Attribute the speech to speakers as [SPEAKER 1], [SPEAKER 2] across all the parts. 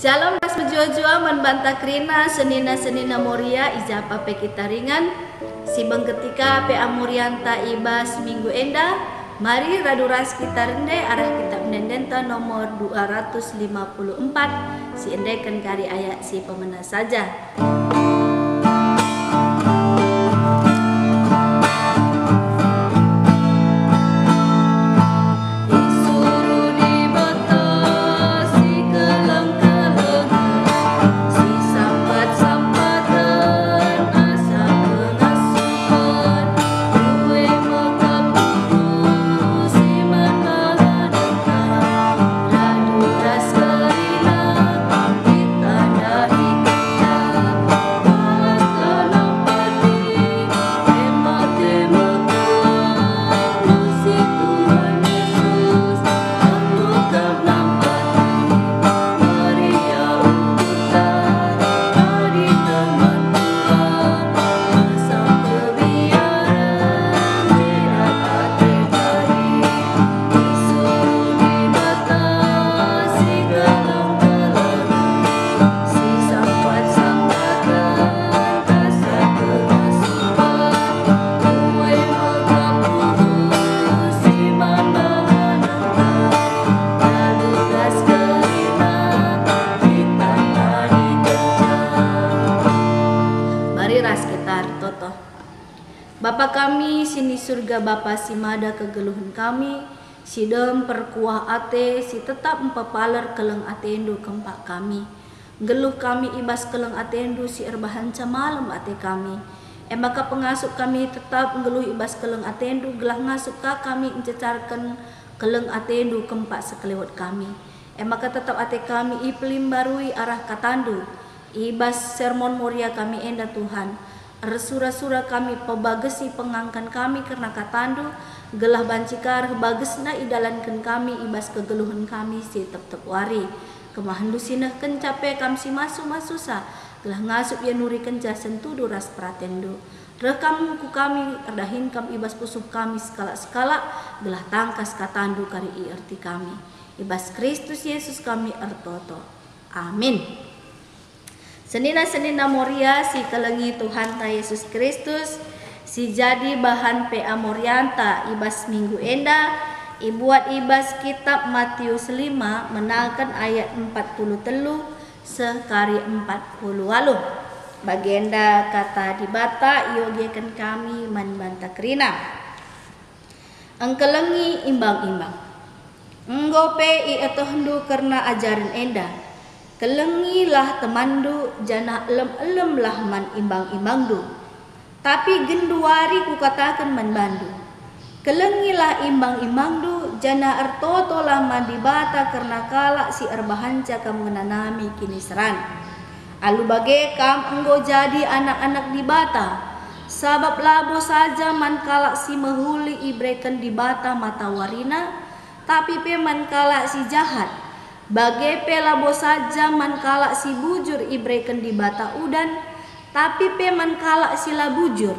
[SPEAKER 1] Shalom ras menjua-jua membantah krina senina moria ijapa pe kita ringan si ketika pe amurianta ibas minggu enda mari raduras kita rende arah kitab nendenta nomor 254 si endekan kari ayat si pemena saja. Bapa kami sini surga Bapa si mada kegeluhan kami si dem perkuah ate si tetap empapaler keleng atendu kempak kami geluh kami ibas keleng atendu si erbahanca malam ate kami maka pengasuk kami tetap geluh ibas keleng atendu gelah ngasuk kami encecarkan keleng atendu kempak sekelewat kami maka tetap ate kami iplim barui arah katandu ibas sermon moria kami enda Tuhan resura-sura kami pebagesi pengangkan kami karena katandu gelah bancikar bagesna idalankan kami ibas kegeluhan kami si tep-tep wari kemahandu sinah kencape kam si masu-masusa gelah ngasup ya nuri kenca sentudu ras pratendu rekam ku kami erdahin kam ibas pusuh kami skala-skala gelah tangkas katandu kari erti kami ibas Kristus Yesus kami ertoto amin. Senina moria si kelengi Tuhan ta Yesus Kristus si jadi bahan pe amorianta ibas minggu enda ibuat ibas kitab Matius 5 menalkan ayat 43 sekari 40 walu bagenda kata dibata iogekan kami manbanta krina engkelengi imbang-imbang nggope i etohndu karena ajaran enda kelengilah temandu jana elem lah man imbang-imbangdu tapi genduari ku katakan manbandu kelengilah imbang-imbangdu jana ertoto lah man dibata karena kalak si erbahanca kam menanami kini seran alu bage kam enggo jadi anak-anak dibata sabab labo saja man kalak si mehuli ibreken dibata mata warina tapi pe man kalak si jahat bage pelabo saja man kalak si bujur ibreken di bata udan tapi peman kalak sila bujur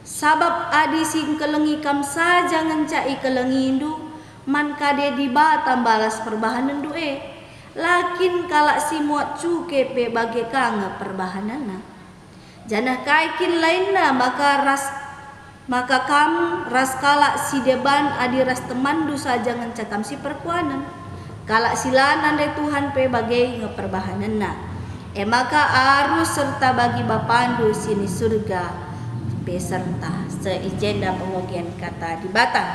[SPEAKER 1] sabab adi sing kelengi kam saja ngencai kelengi indu man kade di bata balas perbahanan due lakin kalak si muat cuke pe bage kanga perbahanana janah kaikin lainna maka kam ras kalak si deban adi ras temandu saja ngencakam si perkuanan kalak silanan de Tuhan pe bagai ngeperbahanana maka arus serta bagi bapandu sini surga peserta seijenda pengogian kata di batang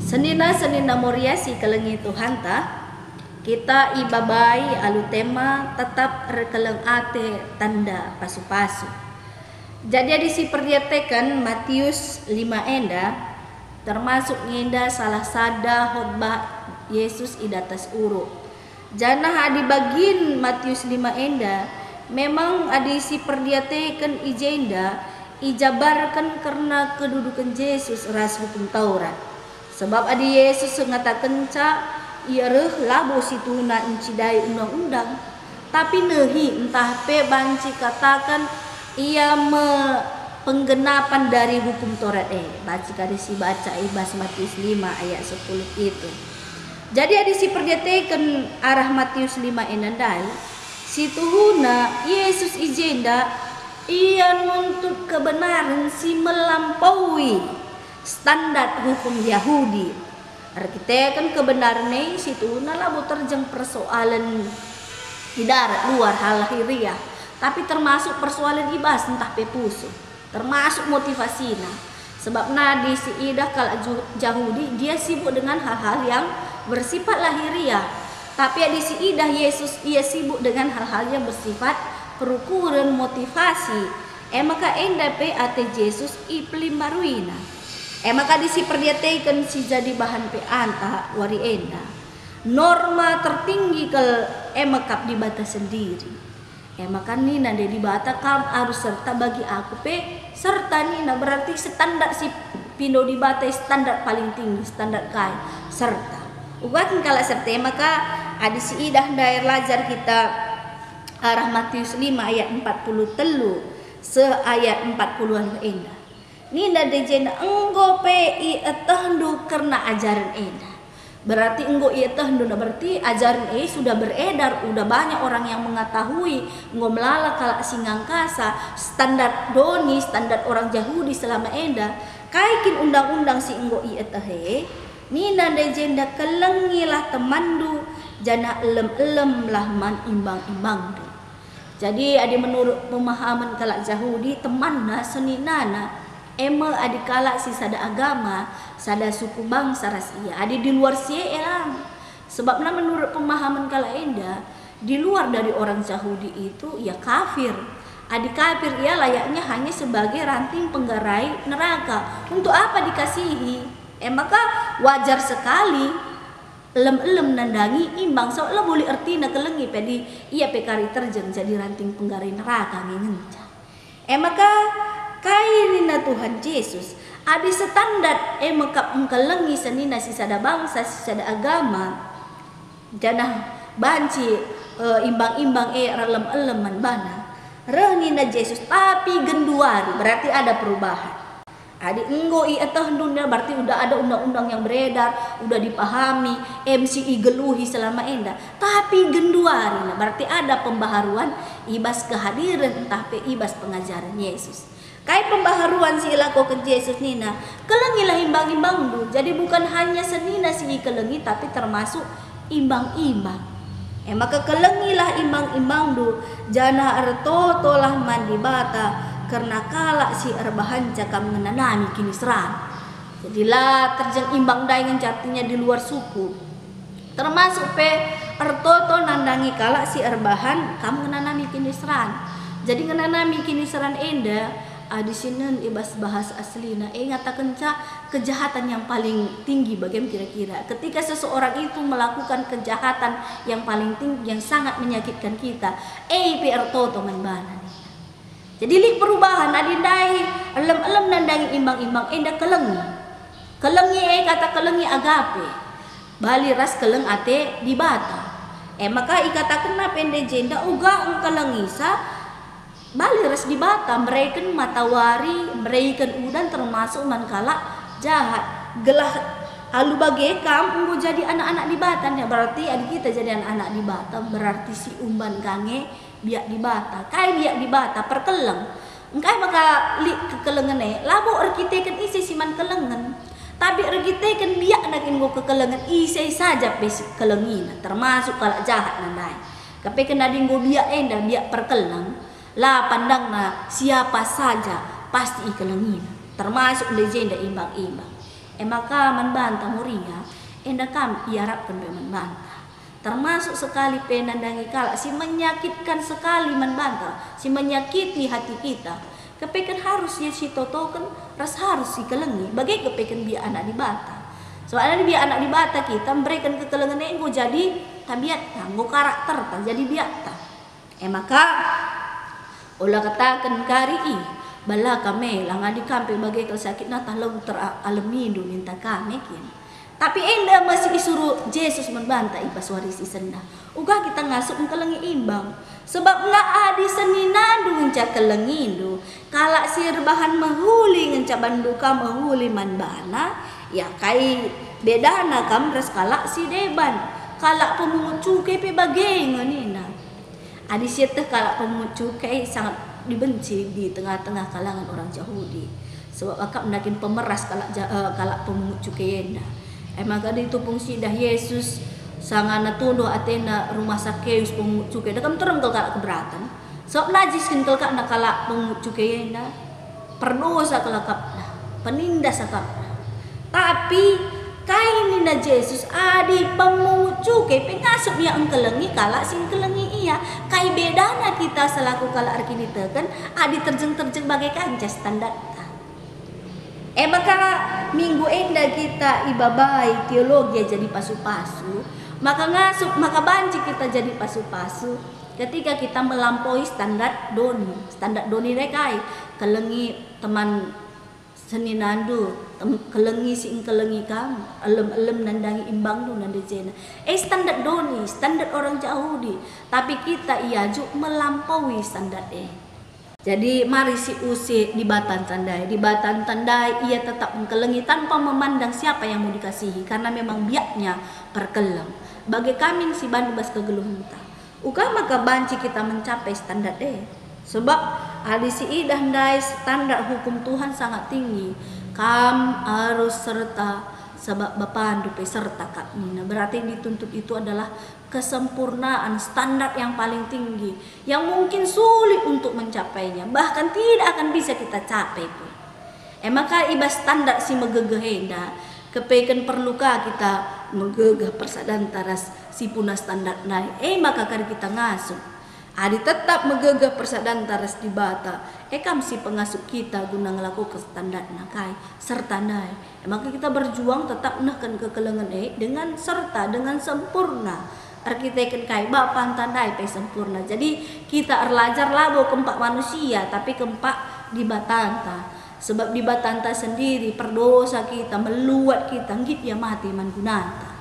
[SPEAKER 1] senina moria si kelengi Tuhan ta kita ibabai alu tema tetap rekeleng ate tanda pasu-pasu jadi si perdiatekan Matius 5 enda termasuk ngenda salah sada khotbah Yesus idatas uru jana adi bagin Matius 5 enda memang adi si perdiatekan ijenda ijabarkan karena kedudukan Yesus ras hukum Taurat sebab adi Yesus ngatakan ca ia reh labo situna incidai undang-undang tapi nehi entah pe banci katakan ia penggenapan dari hukum Taurat baca kada si baca ibas Matius 5 ayat 10 itu Jadi ada si perjateken arah Matius 5 enandai si tuhuna Yesus ijenda ia nuntut kebenaran si melampaui standar hukum Yahudi. Arkitekan kebenaran ini si tuhuna lah terjeng persoalan di darat luar hal lahiriah, tapi termasuk persoalan ibas entah pepusu, termasuk motivasinya. Sebab nadi si idah kalau Yahudi dia sibuk dengan hal-hal yang bersifat lahiriah, tapi di si idah Yesus ia sibuk dengan hal-hal yang bersifat perukuran motivasi. Maka enda pe ate Yesus iplim maruina. Maka di si perdiateikan si jadi bahan pe anta wari enda. Norma tertinggi kel emakap di bata sendiri. Maka nina de di bata kam harus serta bagi aku pe serta nina berarti standar si pindo di bata standar paling tinggi, standar kai serta. Ugatin kala serta maka ada si idah daer lajar kita arah Matius 5 ayat 40 telu se ayat 40-an enda. Nina de jena enggo pe i etahdu karena ajaran enda. Berarti enggo ia tehdu berarti ajaran sudah beredar, udah banyak orang yang mengetahui enggo melala kalak singangkasa standar doni, standar orang Yahudi selama enda kaikin undang-undang si enggo ia tehe nina dejenda kelengilah temandu jana elem-elem lah man imbang-imbang du. Jadi ada menurut pemahaman kalak Yahudi temanna seninana adi kala si sada agama, sada suku bangsa rasia, adi di luar sie elang. Sebabnya menurut pemahaman kala enda, di luar dari orang Yahudi itu ya kafir. Adi kafir ia layaknya hanya sebagai ranting penggerai neraka. Untuk apa dikasihi? Maka wajar sekali elem-elem nandangi imbang soalnya boleh artina kelengi pedi ia pekari terjeng jadi ranting penggerai neraka ngenca. Maka kainina Tuhan Yesus ada standar mekap engkelengi senina si sada bangsa si sada agama janah banci imbang-imbang relem-eleman bana renina Yesus tapi genduari berarti ada perubahan. Adik enggo i dunia berarti udah ada undang-undang yang beredar, udah dipahami, MCI geluhi selama enda. Tapi genduari berarti ada pembaharuan ibas kehadiran entah pe ibas pengajaran Yesus. Kai pembaharuan si ilakokan Yesus nina kelengilah imbang-imbang du. Jadi bukan hanya senina si kelengi tapi termasuk imbang-imbang. Maka kelengilah imbang-imbang du jana arto lah mandi bata karena kala si erbahan cakam menanami kini serang. Jadilah terjeng imbang daingan artinya di luar suku. Termasuk pe arto nandangi kala si erbahan kamu menanami kini serang. Jadi menanami kini serang enda di sini ibas bahas aslina ngatakan kejahatan yang paling tinggi bagaimana kira-kira ketika seseorang itu melakukan kejahatan yang paling tinggi yang sangat menyakitkan kita PR toto manbana. Jadi li perubahan adindai elem-elem nandangi imbang-imbang enda kelengi kata kelengi agape bali ras keleng ate di bata maka ikatakan na pende jenda uga ang kalengisa bali ras di bata mereka matawari mereka udan termasuk mankala jahat gelah halu bagi kam enggo jadi anak-anak di bata ya berarti adik kita jadi anak-anak di bata berarti si umban kange biak di bata kai biak di bata perkeleng engkai maka li kekelengan labo arkitekan isi siman kelengan tapi arkitekan biak nak enggo kekelengan isi saja besi kelengina termasuk kalak jahat nandai kape kena dinggo biak enda biak perkeleng lah pandangna siapa saja pasti ikelengina termasuk legenda imbang-imbang maka membantah muria enda kam iarapkan be membantah termasuk sekali penandangi kalak si menyakitkan sekali membantah si menyakiti hati kita kepekan harus ya si totokan ras harus si kelengi bagai kepekan biar anak di bata soalnya biar anak di bata kita memberikan kekelengan enggo jadi tabiat nggo karakter jadi biata maka ulah katakan kari bala kami lang adi kampe bagai sakit na talau teralamindo minta kami kin tapi enda masih disuruh Yesus membantah ibas warisi senda uga kita ngasuk kelengi imbang sebab nggak adi seninandu ngencak kelengindu kalak sirbahan menghuli ngencak banduka menghuli manbana ya kai Bedana kamres kalak si deban, kalak pemungut cukai pe bagengan nina. Adi sieteh kalak pemungut cukai sangat dibenci di tengah-tengah kalangan orang Yahudi. Sebab akak menakin pemeras kalak pemungut cukai enda. Maka itu fungsi dah Yesus sangana tunduh atena rumah Sakeus pemungut cukai. Dah kam terang kalak keberatan. Sebab najis kan kalak pemungut cukai enda. Perdosa kalakapna, penindas akapna. Tapi kain na Yesus adi pemungut cukai pengasup ya engkelengi kalak sing kelengi iya. Kai bedana kita selaku kalak arkini teken adi terjeng bagai kanca standar. Maka minggu enda kita ibabai teologi jadi pasu-pasu, maka ngasup maka banci kita jadi pasu-pasu ketika kita melampaui standar doni rekai kelengi teman seninandu kelengi sing kelengi kam elem nandangi imbang du nande jena standar doni standar orang Yahudi, tapi kita ia juk melampaui standar Jadi mari si usi di batan tandai ia tetap mengkelengi tanpa memandang siapa yang mau dikasihi, karena memang biaknya perkelem. Bagi kami si bandubas kegeluh entah. Uka maka banci kita mencapai standar Sebab adi si idah ndai standar hukum Tuhan sangat tinggi. Kam harus serta sebab Bapa dupe serta kami. Nah, berarti yang dituntut itu adalah kesempurnaan, standar yang paling tinggi yang mungkin sulit untuk mencapainya, bahkan tidak akan bisa kita capai pun. Maka ibas standar si megegehenda kepekan perlukah kita megegah persadantaras si punah standar naik maka kari kita ngasuh adi tetap megegah persadantaras di bata kam si pengasuh kita guna ngelakukan standar nakai serta naik maka kita berjuang tetap nahkan kekelengan dengan serta dengan sempurna arkiteken kai bapan tandai pe sempurna. Jadi kita erlajar labo kempak manusia tapi kempak di batanta. Sebab di batanta sendiri perdosa kita meluat kita ngit ya mati mangunanta.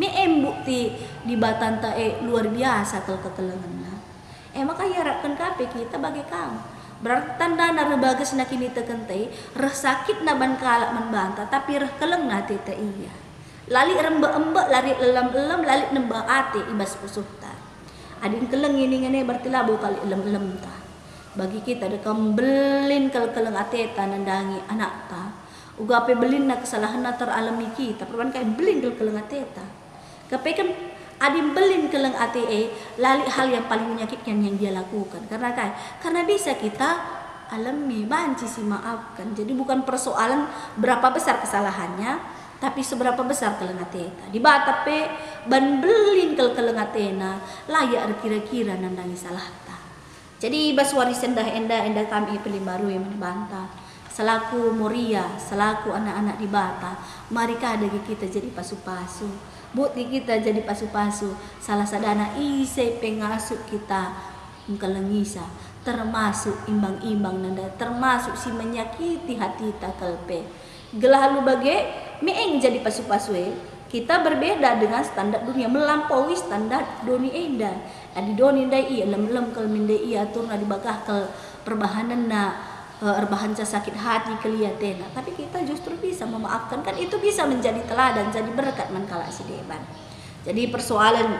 [SPEAKER 1] Me bukti di batanta luar biasa kalau kekelengan. Maka yarakkan kape kita bagi kamu. Berarti tanda na rebagas na kinita kentay reh sakit na ban kalak membanta tapi reh keleng na tita iya. Lali rembe-embe, lari lelem-lelem, lali nembah ate ibas pusuhta. Adin keleng ini ngene berarti labo kali lelem-lelem ta. Bagi kita dekam belin keleng ateta nandangi anak ta. Uga ape belin na kesalahan na teralami kita. Perban kai belin keleng ateta. Kape kan adin belin keleng ate lali hal yang paling menyakitkan yang dia lakukan. Karena bisa kita alami banci si maafkan. Jadi bukan persoalan berapa besar kesalahannya, tapi seberapa besar kelengatena di batape ban belin kelengatena layak kira-kira nandangi salah ta. Jadi ibas warisan dah enda kami pilih baru yang membantah selaku Moria selaku anak-anak di bata mari kadagi kita jadi pasu-pasu bukti kita jadi pasu-pasu salah sadana ise pengasuh kita mengkelengisa termasuk imbang-imbang nanda termasuk si menyakiti hati ta kelpe gelah lu bagai meeng jadi pasu-pasu kita berbeda dengan standar dunia melampaui standar doni enda adi doni dai iya lem-lem kal mindai iya atur na dibagah kal perbahanan na erbahan sakit hati kelihatan tapi kita justru bisa memaafkan kan itu bisa menjadi teladan jadi berkat mankala si deban. Jadi persoalan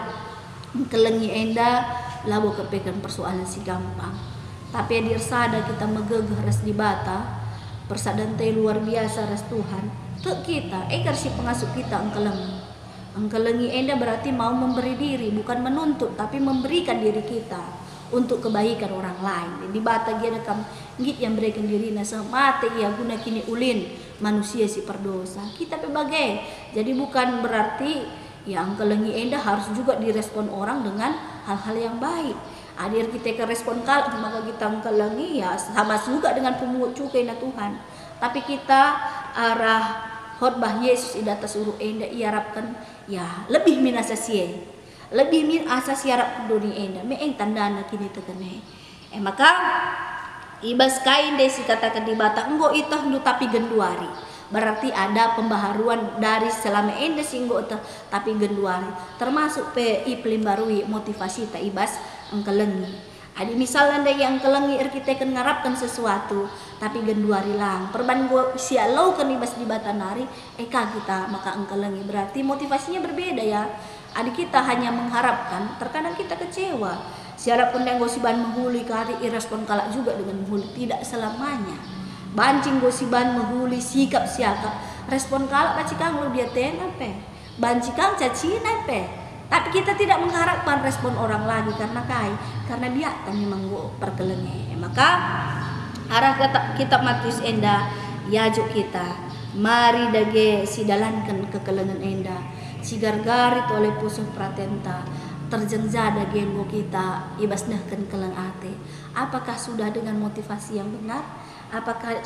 [SPEAKER 1] kelengi enda labo kepekan persoalan si gampang tapi adir sada kita megegah ras di bata persadantai luar biasa ras Tuhan tek kita si pengasuh kita engkelengi enda berarti mau memberi diri bukan menuntut tapi memberikan diri kita untuk kebaikan orang lain. Di bata dia kam ngit yang berikan diri nasa mate ia guna kini ulin manusia si perdosa kita pebagai. Jadi bukan berarti yang engkelengi enda harus juga direspon orang dengan hal-hal yang baik. Adir kita ke respon kalak maka kita engkelengi ya sama juga dengan pemungut cukai na Tuhan. Tapi kita arah khotbah Yesus ida tasuru enda iarapkan ya lebih min asasie lebih min asas yarap doni enda meeng tandana kini tegene maka ibas kain desi katakan di bata enggo itah ndu tapi genduari berarti ada pembaharuan dari selama enda singgo tapi genduari termasuk pe iplim barui motivasi ta ibas engkelengi Adi misalnya ada yang kelengi kita kan ngarapkan sesuatu tapi genduari lang perban gua sialau kan ibas di batanari eka kita maka engkelengi berarti motivasinya berbeda ya. Adi kita hanya mengharapkan terkadang kita kecewa siarap pendang gosiban menghuli kari irespon kalak juga dengan menghuli tidak selamanya bancing gosiban menghuli sikap siakap respon kalak pacikang lu dia tenape bancikang cacina pe. Tapi kita tidak mengharapkan respon orang lagi karena dia kami manggo perkelenge. Maka arah kitab Matius enda yajuk kita mari dage sidalankan kekelengan enda si gargarit oleh pusuh pratenta terjengjada gengo kita ibasnahkan keleng ate. Apakah sudah dengan motivasi yang benar? Apakah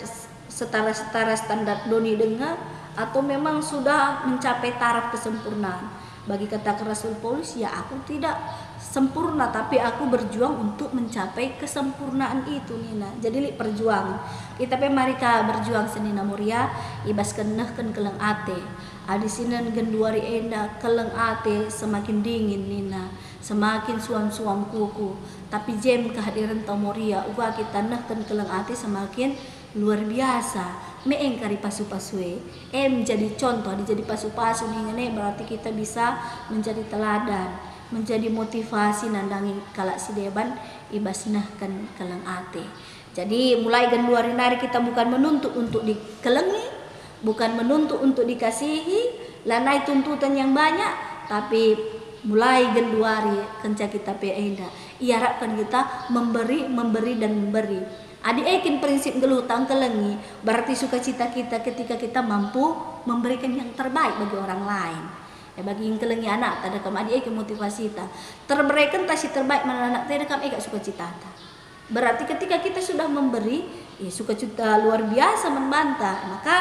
[SPEAKER 1] setara standar doni dengar atau memang sudah mencapai taraf kesempurnaan? Bagi kata Rasul Paulus, ya aku tidak sempurna tapi aku berjuang untuk mencapai kesempurnaan itu Nina. Jadi perjuangan. Kita mari ka berjuang senina muria ibas kenehkeun keleng ate. Adi sinan genduari enda keleng ate semakin dingin Nina. Semakin suam-suam kuku. Tapi jem kehadiran tamoria uga kita nehkeun keleng ate semakin luar biasa. Meeng kari pasu-pasue jadi contoh jadi pasu-pasu nih berarti kita bisa menjadi teladan menjadi motivasi nandangi kalak si deban ibasnahkan keleng ate. Jadi mulai genduari nari kita bukan menuntut untuk dikelengi bukan menuntut untuk dikasihi lanai tuntutan yang banyak tapi mulai genduari kenca kita peenda iharapkan kita memberi dan memberi. Adi ekin prinsip geluh tang kelengi berarti sukacita kita ketika kita mampu memberikan yang terbaik bagi orang lain. Bagi yang kelengi anak tada kam adi ekin motivasi ta terberikan tasi terbaik mana anak tada kam eka sukacita ta. Berarti ketika kita sudah memberi sukacita luar biasa membantah maka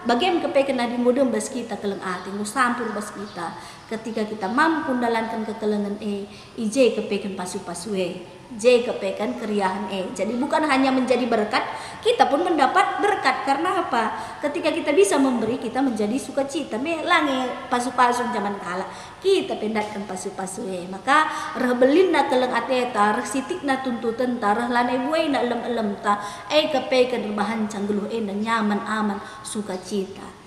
[SPEAKER 1] bagaimana kepekan adi modem bas kita keleng ati sampur bas kita ketika kita mampu dalankan kekelengan ije kepekan pasu-pasue J kepekan keriahan Jadi bukan hanya menjadi berkat, kita pun mendapat berkat. Karena apa? Ketika kita bisa memberi, kita menjadi sukacita. Melangi pasu-pasu zaman kala. Kita pendakkan pasu-pasu Maka rebelinna keleng ateta, resitikna tuntutan ta, lanai buai na elem-elem ta. Kepekan bahan canggeluh dan nyaman aman sukacita.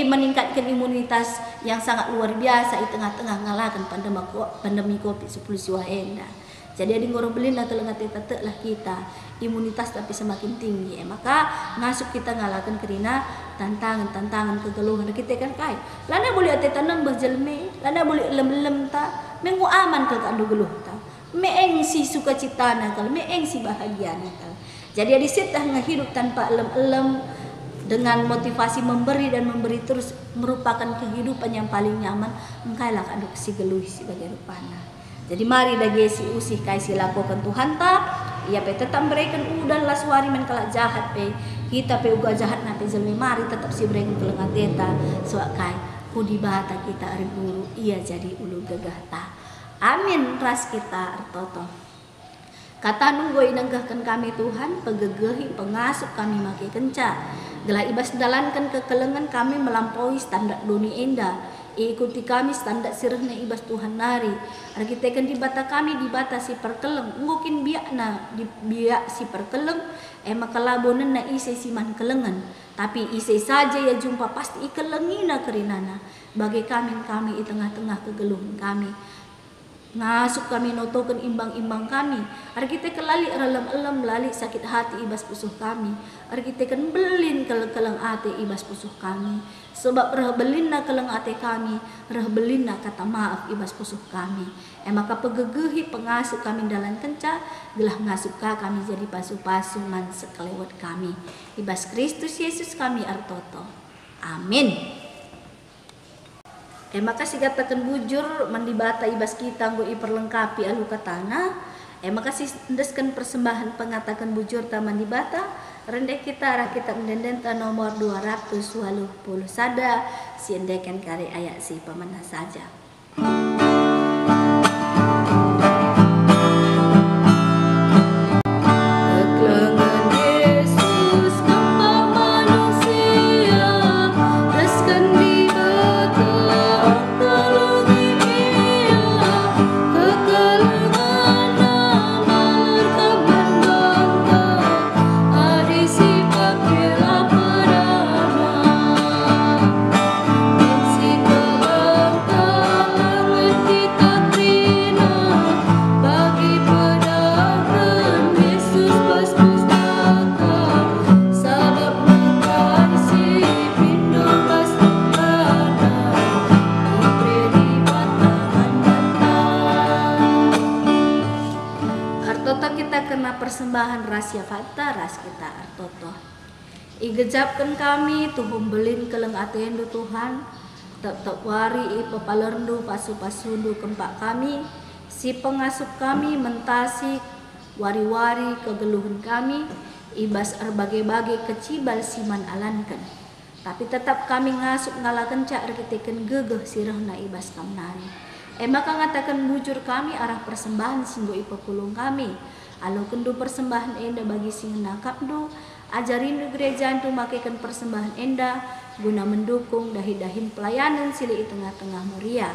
[SPEAKER 1] Meningkatkan imunitas yang sangat luar biasa di tengah-tengah ngalahkan pandemi Covid-19 enda. Jadi adi ngoro belin atau lengat tete lah kita imunitas tapi semakin tinggi maka ngasuk kita ngalahkan kerina tantangan kegeluhan kita kan kai lana boleh ate tanam berjelme lana boleh lem ta mengu aman ke kandu geluh ta meeng si sukacitana kal meeng si bahagiana kal. Jadi adi sitah ngehidup tanpa elem dengan motivasi memberi dan memberi terus merupakan kehidupan yang paling nyaman engkailah kandu si geluh sebagai rupana. Jadi mari dagi si usih kai si lakukan Tuhan ta ia pe tetap berikan udan lah suari men kalak jahat pe kita pe uga jahat na pe jelmi mari tetap si berikan kelengat deta suak kai kudi bahata kita ari guru ia jadi ulu gegah ta amin ras kita artoto kata nunggu inenggahkan kami Tuhan pegegehi pengasuh kami maki kenca gelah ibas dalankan kekelengan kami melampaui standar doni enda ikuti kami standar sirahna ibas Tuhan nari arkitekan di bata kami di bata si perkeleng mungkin biakna di biak si perkeleng makalabonan na ise si man kelengan tapi ise saja ya jumpa pasti ikelengina kerinana bagi kami i tengah-tengah kegeluhan kami ngasuk kami notokan imbang-imbang kami kita kelali relem-elem lali sakit hati ibas pusuh kami kita kan belin keleng ate ibas pusuh kami sebab belina keleng ate kami belina kata maaf ibas pusuh kami maka pegegehi pengasuh kami dalam kenca gelah ngasuk kami jadi pasu-pasu man sekelewat kami ibas Kristus Yesus kami artoto amin. Makasih katakan bujur mandibata ibas kita nggo iperlengkapi alu katana. Makasih ndeskan persembahan pengatakan bujur ta mandibata. Rendek kita rakita mendendenta nomor 280 sada siendekan kari ayat si pamanah saja. persembahan rahasia fakta ras kita artoto. Igejapkan kami tuhum belin keleng atendu Tuhan, tetap wari ipepalerdu pasu-pasundu kempak kami, si pengasup kami mentasi wari-wari kegeluhan kami, ibas erbagai-bagai kecibal siman alankan. Tapi tetap kami ngasup ngalakan cak rekiteken gegeh sirahna ibas kamnari. Maka ngatakan bujur kami arah persembahan singgo ipekulung kami. Alo kendu persembahan enda bagi sing nakapdu, ajarin gereja tu makaikan persembahan enda guna mendukung dahi-dahin pelayanan sili di tengah-tengah muria.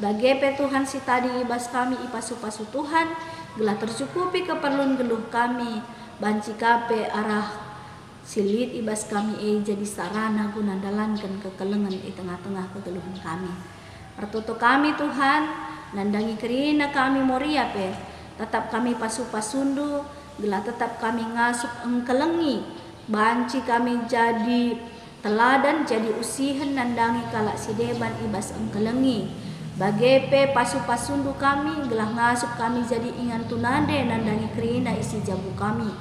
[SPEAKER 1] Bagi Tuhan si tadi ibas kami ipasu-pasu Tuhan, gelah tercukupi keperluan geluh kami, banci kape arah silit ibas kami jadi sarana guna dalankan kekelengan di tengah-tengah kegeluhan kami. Pertutu kami Tuhan, nandangi kerina kami moria tetap kami pasu-pasundu, gelah tetap kami ngasup engkelengi, banci kami jadi teladan, jadi usihan nandangi kalak sideban ibas engkelengi. Bagi pasu-pasundu kami, gelah ngasup kami jadi ingan tunade nandangi kerina isi jabu kami.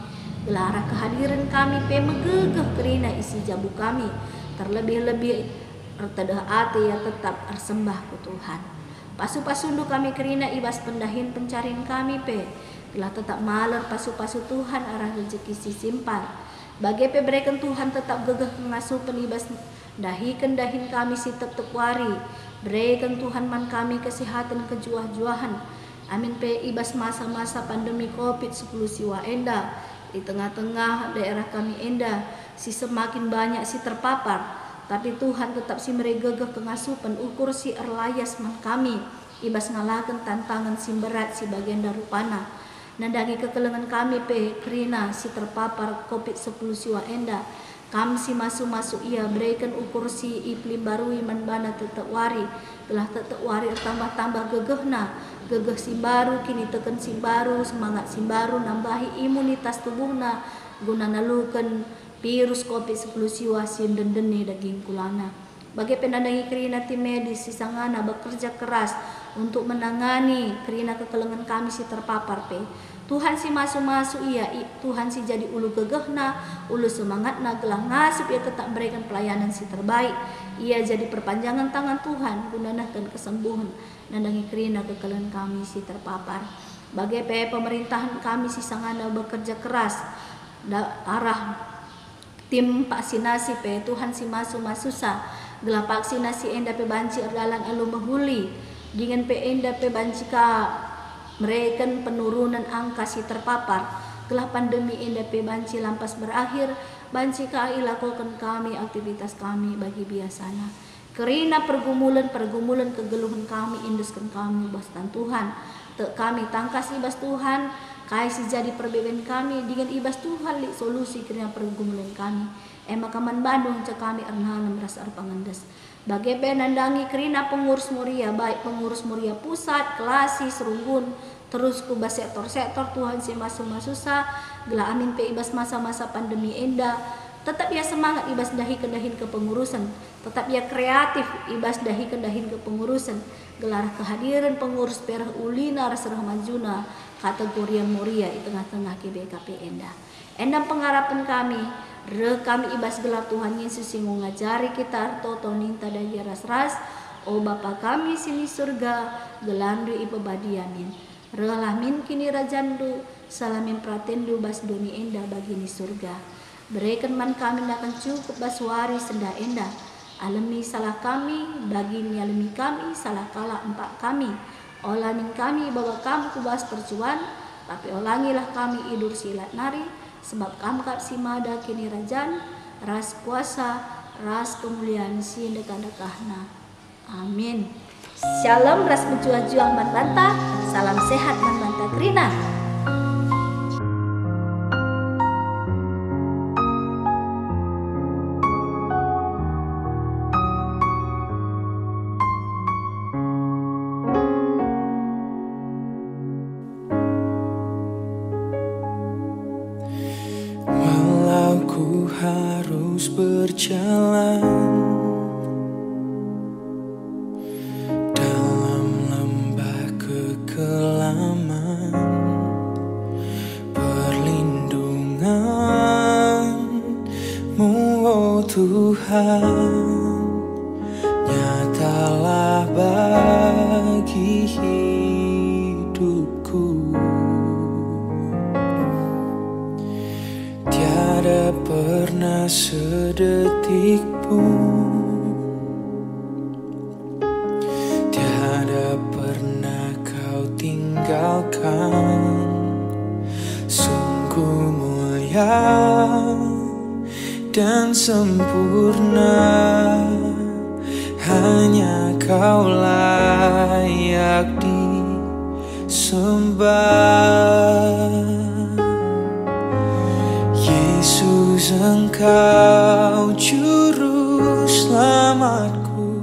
[SPEAKER 1] Gelah arah kehadiran kami megegeh kerina isi jabu kami, terlebih-lebih tertedah ati ya tetap ersembah ke Tuhan. Pasu-pasundu kami kerina ibas pendahin pencarian kami gelah tetap maler pasu-pasu Tuhan arah rezeki si simpar. Bagi berikan Tuhan tetap gegeh ngasupan ibas dahikan dahin kami si tetap wari. Berikan Tuhan man kami kesehatan kejuah-juahan. Amin ibas masa-masa pandemi COVID-10 siwa enda. Di tengah-tengah daerah kami enda si semakin banyak si terpapar. Tapi Tuhan tetap si meregegeh kengasupan ukur si erlayas man kami. Ibas ngalakan tantangan si berat si bagian darupana. Nandangi kekelengan kami kerina si terpapar COVID-10 siwa enda. Kami si masuk-masuk ia berikan ukur si iklim baru iman bana tetap wari. Gelah tetap wari tambah-tambah gegehna. Gegeh si baru kini teken si baru, semangat si baru nambahi imunitas tubuhna guna nalukan virus COVID-10 siwa sin dendeni daging kulana. Bagi penandangi kerina tim medis si sangana bekerja keras untuk menangani kerina kekelengan kami si terpapar Tuhan si masuk-masuk ia, Tuhan si jadi ulu gegehna, ulu semangatna gelah ngasup ia tetap berikan pelayanan si terbaik. Ia jadi perpanjangan tangan Tuhan gunanakan kesembuhan nandangi kerina kekelengan kami si terpapar. Bagi pemerintahan kami si sangana bekerja keras arah tim vaksinasi Tuhan si masuk-masusa gelah vaksinasi enda banci erdalan elu mahuli dengan enda banci ka mereken penurunan angka si terpapar gelah pandemi enda banci lampas berakhir banci ka ilakukan kami aktivitas kami bagi biasanya kerina pergumulan kegeluhan kami induskan kami bastan Tuhan kami tangkas ibas Tuhan kai si jadi perbedaan kami dengan ibas Tuhan li solusi kerana pergumulan kami. Maka man Bandung cak kami ernahan merasa pangandas. Bagi nandangi kerina pengurus muria baik pengurus muria pusat, kelasi, serunggun, terus kubah sektor-sektor Tuhan si masuk-masusa, gelah amin ibas masa-masa pandemi enda. Tetap ia semangat ibas dahi kendahin kepengurusan, tetap ia kreatif ibas dahi kendahin kepengurusan. Gelar kehadiran pengurus perah ulina raserah majuna kategori muria di tengah-tengah KBKP enda. Endam pengharapan kami kami ibas gelar Tuhan Yesus yang ngajari kita toto ninta daya ras-ras o Bapa kami sini surga gelandu ipebadi amin relamin kini rajandu salamin pratendu bas doni enda bagi ni surga berikan man kami akan cukup baswari senda enda alami salah kami bagi ni alami kami salah kala empat kami olamin kami bahwa kami kubas percuan tapi olangilah kami idur silat nari sebab kamkat si mada kini rajan ras kuasa ras kemuliaan si dekah-dekahna amin. Shalom ras berjuang man banta salam sehat man banta kerina.
[SPEAKER 2] Ku harus berjalan dalam lembah kekelaman, berlindung Tuhan, nyatalah bagi hidupku. Tiada pernah sedetik pun, tiada pernah kau tinggalkan. Sungguh mulia dan sempurna, hanya kau layak disembah. Yesus, Engkau juru selamatku,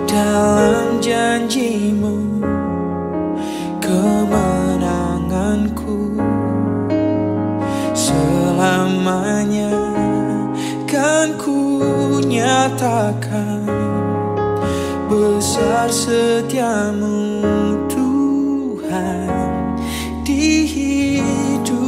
[SPEAKER 2] dalam janji-Mu kemenanganku. Selamanya kan ku nyatakan besar setiamu Tuhan di hidupku.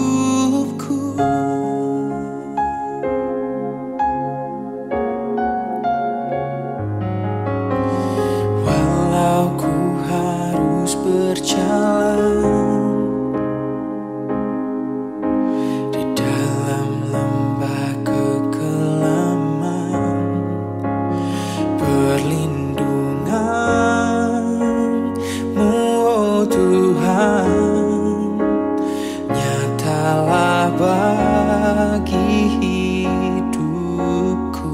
[SPEAKER 2] Walau ku harus berjalan bagi hidupku.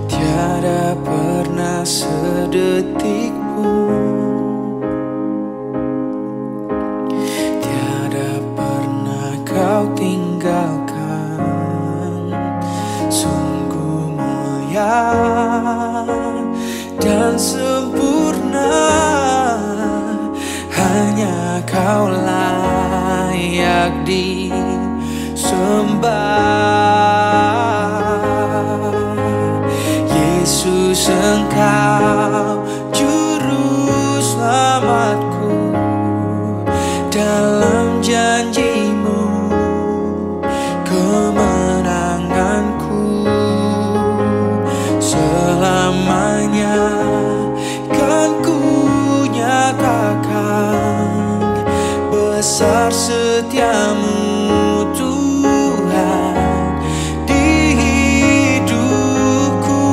[SPEAKER 2] Tiada pernah sedetik pun, tiada pernah kau tinggalkan. Sungguh mulia dan sempurna, hanya kau layak disembah. Yesus, Engkau juru selamatku, dalam janji-Mu kemenanganku. Selamanya kan ku nyatakan besar setiamu Tuhan di hidupku.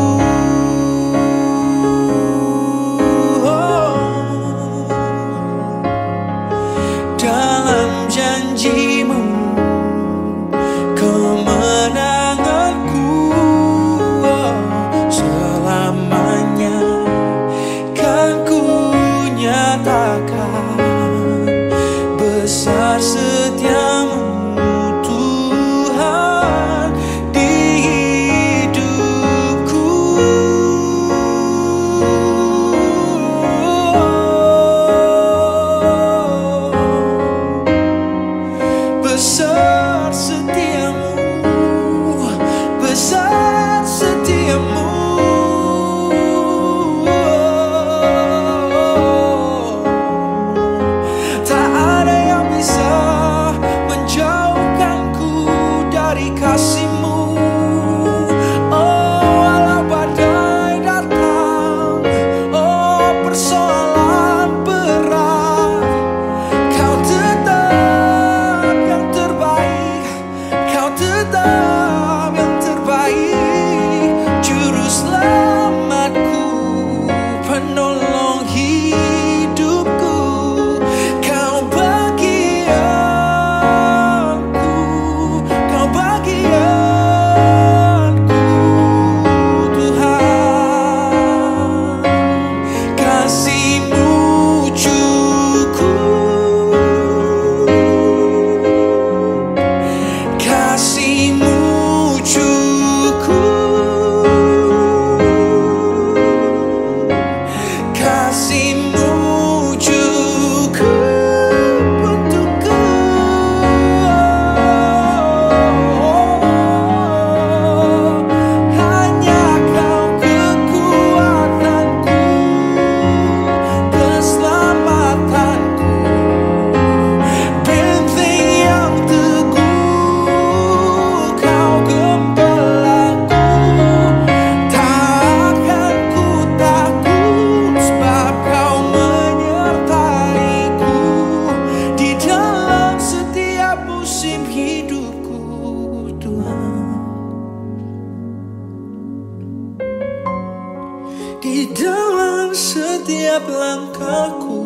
[SPEAKER 2] di dalam setiap langkahku.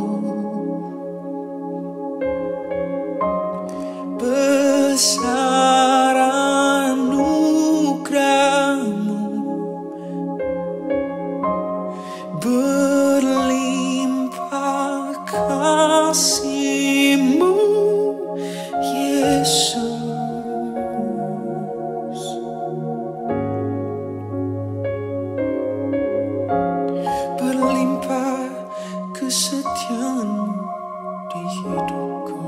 [SPEAKER 2] Besar anugerahmu, berlimpah kasih-Mu, Yesus. Berlimpah kesetiaan-Mu di hidupku.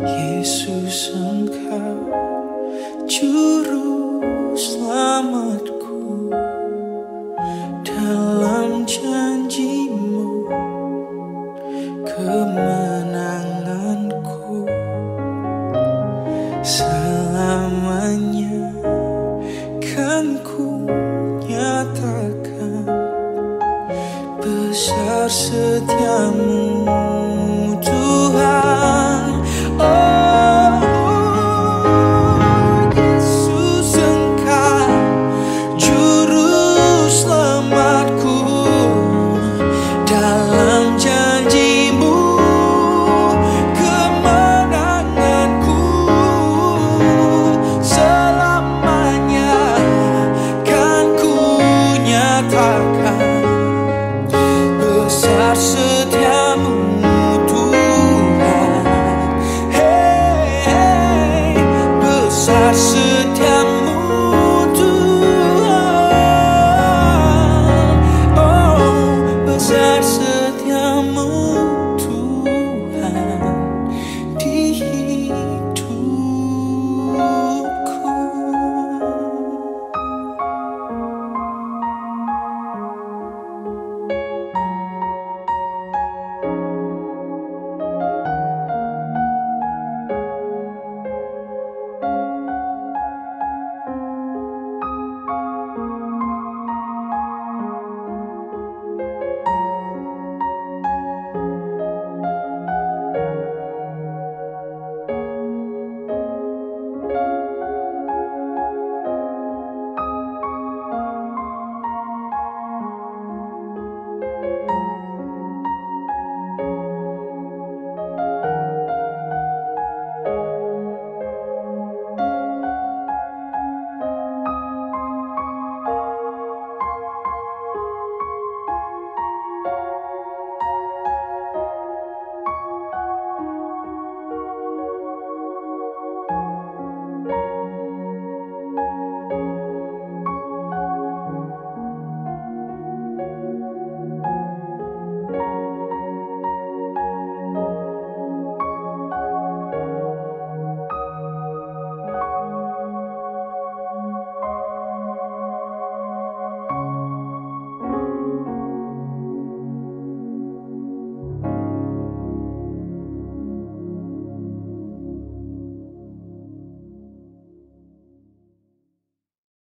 [SPEAKER 2] Yesus, Engkau juru selamatku, dalam janji-Mu kemenanganku. Selamanya kan ku nyatakan besar setia-Mu, Tuhan. Oh, Yesus, Engkau juru selamatku, dalam janji-Mu kemenanganku. Selamanya kan ku nyatakan besar